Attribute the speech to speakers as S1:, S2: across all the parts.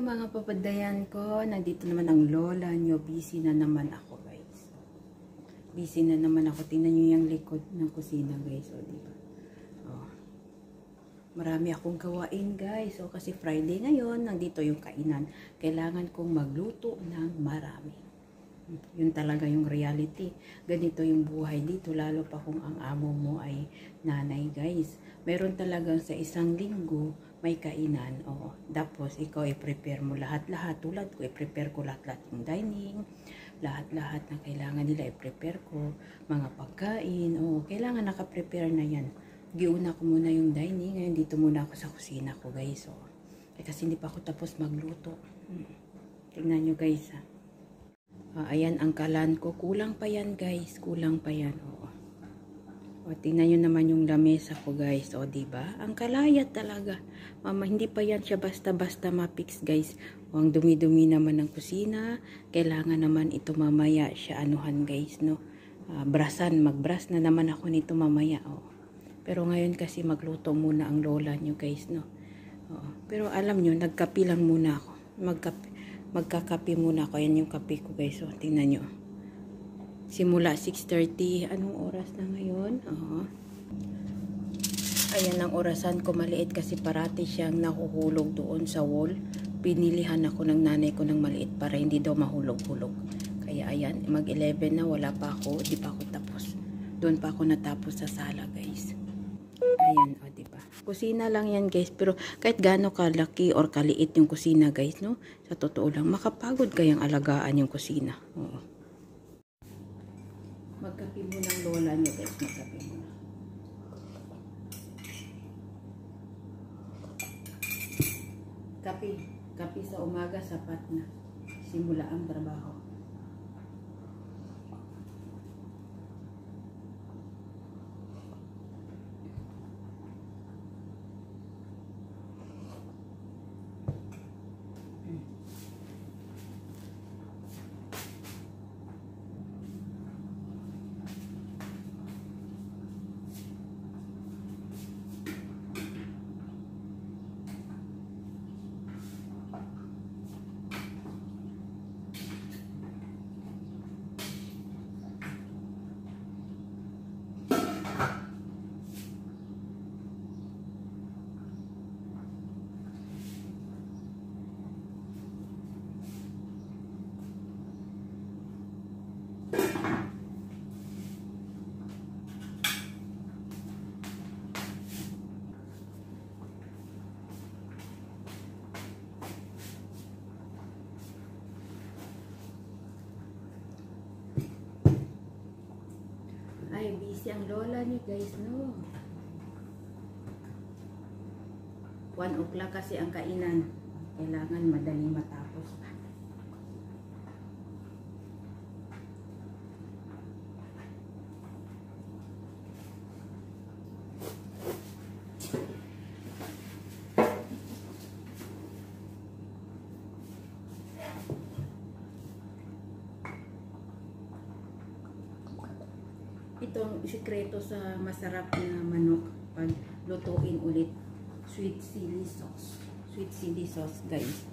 S1: mga papadayan ko, nandito naman ang lola nyo. Busy na naman ako guys. Busy na naman ako. Tingnan nyo yung likod ng kusina guys. O, diba? O. Marami akong gawain guys. O, kasi Friday ngayon, nandito yung kainan. Kailangan kong magluto ng marami. Yun talaga yung reality. Ganito yung buhay dito. Lalo pa kung ang amo mo ay nanay guys. Meron talagang sa isang linggo may kainan. O, tapos ikaw i-prepare mo lahat-lahat. Tulad ko, i-prepare ko lahat-lahat yung dining. Lahat-lahat na kailangan nila i-prepare ko. Mga pagkain. O, kailangan naka-prepare na yan. Giuna ko muna yung dining. Ngayon dito muna ako sa kusina ko guys. O, kasi hindi pa ako tapos magluto. Tingnan nyo guys ha. Ayan ang kalan ko. Kulang pa yan guys. Kulang pa yan. O, tingnan nyo naman yung lamesa ko guys. O, diba? Ang kalayat talaga. Mama, hindi pa yan siya basta-basta mapix guys. O, ang dumi-dumi naman ng kusina. Kailangan naman ito mamaya siya anuhan guys, no? Brasan. Magbras na naman ako nito mamaya. O. Pero ngayon kasi magluto muna ang lola nyo guys, no? O, pero alam nyo, nagkapi lang muna ako. Magkakapi muna ako. Yan yung kape ko guys. O, tingnan nyo. Simula 6:30. Anong oras na ngayon? Ayan ang orasan ko. Maliit kasi parati siyang nahuhulog doon sa wall. Pinilihan ako ng nanay ko ng maliit para hindi daw mahulog-hulog. Kaya ayan, mag-11 na. Wala pa ako. Di pa ako tapos. Doon pa ako natapos sa sala guys. Ayan, o diba? Kusina lang yan guys. Pero kahit gaano kalaki or kaliit yung kusina guys, no? Sa totoo lang, makapagod kayang alagaan yung kusina. Oo. Magkape mo ng lola nyo guys. Magkape mo na. Kape sa umaga sapat na. Simula ang trabaho. Ay, busy ang lola niyo guys, no? 1 o'clock kasi ang kainan. Kailangan madali matapos. Itong sikreto sa masarap na manok pag lutuin ulit, sweet chili sauce. Sweet chili sauce guys.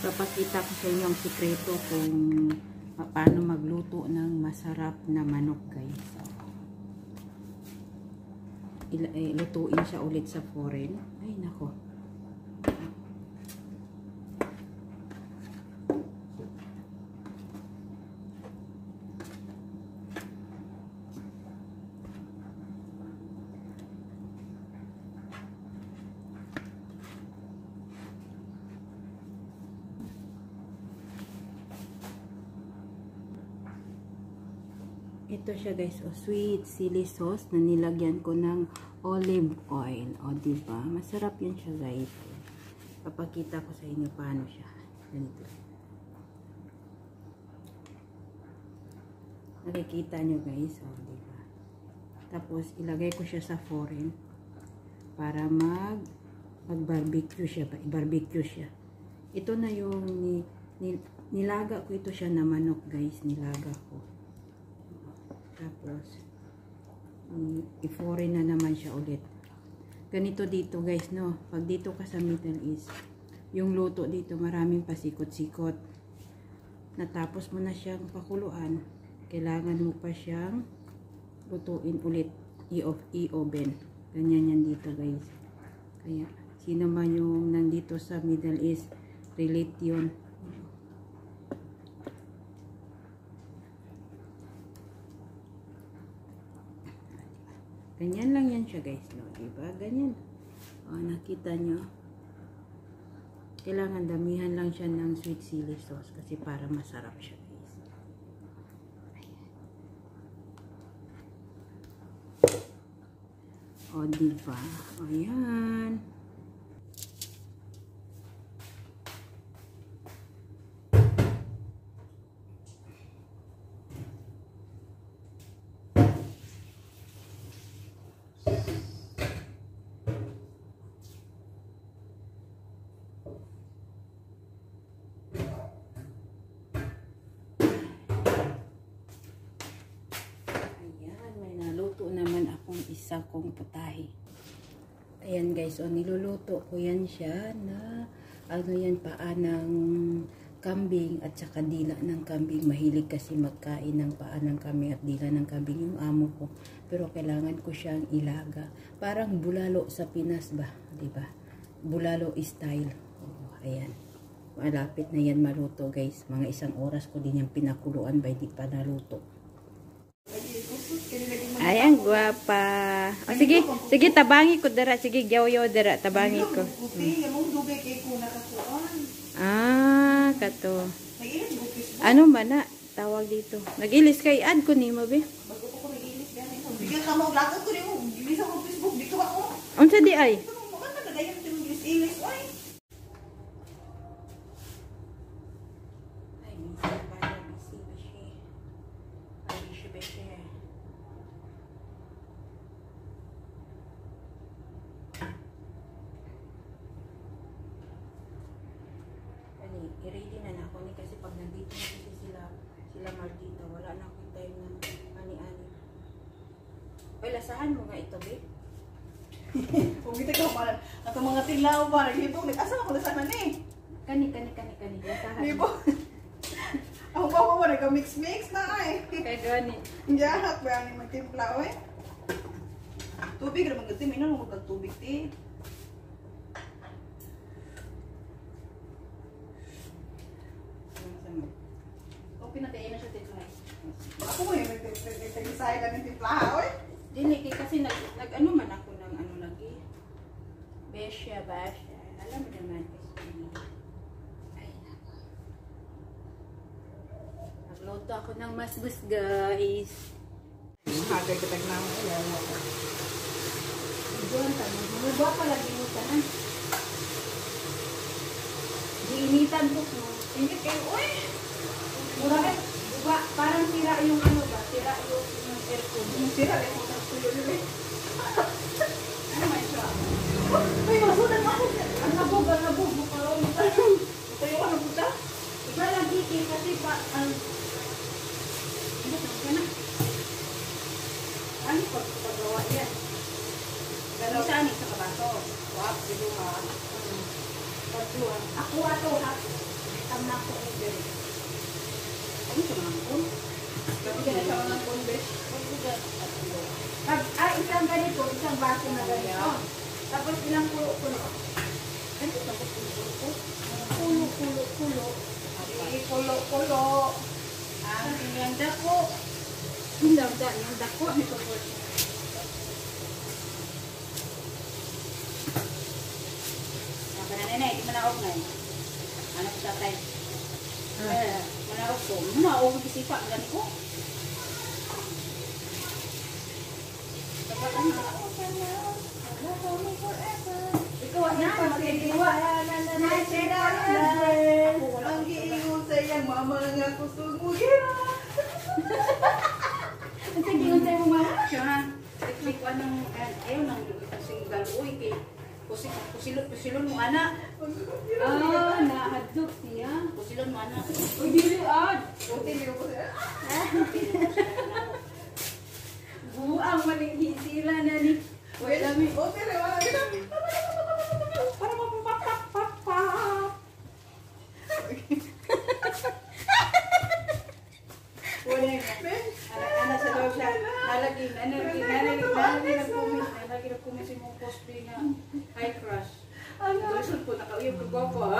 S1: Papakita ko sa inyo ang sikreto kung paano magluto ng masarap na manok guys. Lutuin siya ulit sa foreign. Ay nako. Ito siya guys, sweet chili sauce na nilagyan ko ng olive oil. O, diba? Masarap yun siya guys. Papakita ko sa inyo paano siya. Ganito. Nakikita nyo guys. O, diba? Tapos, ilagay ko siya sa foreign para mag-barbecue siya. I-barbecue siya. Ito na yung nilaga ko ito siya na manok guys. Nilaga ko. Tapos, i-foreign na naman siya ulit. ganito dito guys, no? Pag dito ka sa Middle East, yung luto dito maraming pasikot-sikot. Natapos mo na siyang pakuluan, kailangan mo pa siyang lutuin ulit, i-oven. Ganyan yan dito guys. Kaya, sino man yung nandito sa Middle East, relate yun. Ganyan lang yan siya guys, no? Diba? Ganyan. O, nakita nyo. Kailangan damihan lang siya ng sweet chili sauce kasi para masarap siya guys. O, diba? O, yan. Isa kong putahe. Ayan guys, o niluluto ko yan siya na ano yan, paa ng kambing at saka dila ng kambing. Mahilig kasi magkain ng paa ng kambing at dila ng kambing yung amo ko. Pero kailangan ko siyang ilaga. Parang bulalo sa Pinas ba? Diba? Bulalo style. O, ayan. Malapit na yan maluto guys. Mga 1 oras ko din yung pinakuluan ba di pa naluto. Ayan, guwapa. O, sige, sige, tabangi ko dara. Sige, gyaw-yaw dara, tabangi ko. Ah, kato. Ano ba na? Tawag dito. Nag-ilis kay ad ko ni mo, be? Unsa di ay? I-ready na ako ni kasi pag nandito na kasi sila Martita, wala na akong time na ani-ani. Oy, lasahan mo nga ito, be.
S2: Kung kita ka pa, ato mga tilaw ba, nag-hipong, nag-asa ako lasahan eh.
S1: Kani, lasahan.
S2: Di po. Ako pa mo, nag-mix-mix na eh.
S1: Kaya gani.
S2: Diyak, ba ang magtimpla, eh. Tubig, naman gatim, ino mo magtubig, eh.
S1: Okay na kayo na siya timpla.
S2: Ako mo yung nag-decide na ng timplaha, oy.
S1: Dili, kasi nag-ano man ako ng ano lagi. Besya. Alam mo naman kasi. Ay, nako. Nagluto ako ng masbus, guys.
S2: Hagay kitag na mo.
S1: Diyan, mamuba pa lagi mo ka na. Diinitan po ko.
S2: Ingit kayo, oy.
S1: Mura diba, parang sira yung ano ba? Sira yung aircon.
S2: Sira, eh, kung nagtuyo yun, eh.
S1: Ano may siya?
S2: Uy, masunan mo ako.
S1: Ang nabog.
S2: Tayo ka na puta.
S1: Iba lagi kasi pa, ano ka na? Ano paggawa yan? Gano'n saan sa kabaso? Wap, diluhan. Pagduhan. Ako ato, ha? Tama ko order. Ano sa mga kun?
S2: Sabi ka na sa mga kunbes.
S1: Isang ganito, isang baso na ganito. Tapos ilang kulo-kulo. Ano sa kulo-kulo? Kulo-kulo.
S2: Kulo-kulo.
S1: Ang inyong dako. Yung dako. Nene, di manaog na eh. Ano ko tatay? Manaog ko. Manaog ko kisipa. Gani ko. Ikaw na, magkitiwa.
S2: Ang giingon sa iyang mama nga kusog mo gira.
S1: Ang giingon sa iyang mama? Siya ha. Tik-tik anong, ayaw nang kasing galuoy kay Kusilon mo anak. Nahadlok siya. Kusilon mo anak. Uy, dili ad.
S2: Continue ko siya.
S1: Buang malinghi sila na ni.
S2: Wala mi. Wala mi.
S3: Ana sa daw siya. Nalagi na kumis mo cosplay na high crush. Lusod po, nakauyog ko po.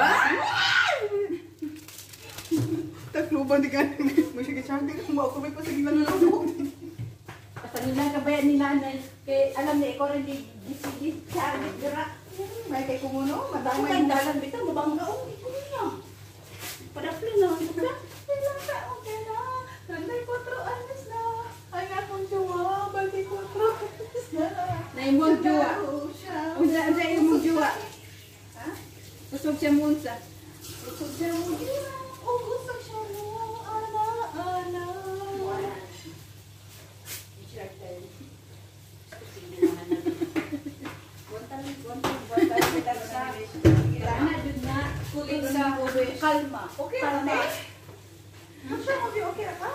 S2: Takluban di ka. Masya ka hindi ko ako may pasagin lang ako.
S3: Basta nila kabayan nila na kay alam niya ikaw rin di sa dira.
S2: May kay kumuno,
S3: Ako
S2: madamay
S3: kay dalan bitaw mabanggaon ikaw niya. Padapli na ka.
S2: Ilang taon ka na? 34 anos na. Ang akong jowa, 24 anos na.
S3: Naimong juwa.
S2: Unsa
S3: imong juwa?
S2: Ha?
S3: Usog siya mo unsa.
S2: Usog siya mo. Usog siya mo. Ana.
S3: Sana jud na kulit sa kalma.
S2: Okay,
S3: Kalma.
S2: okay ka?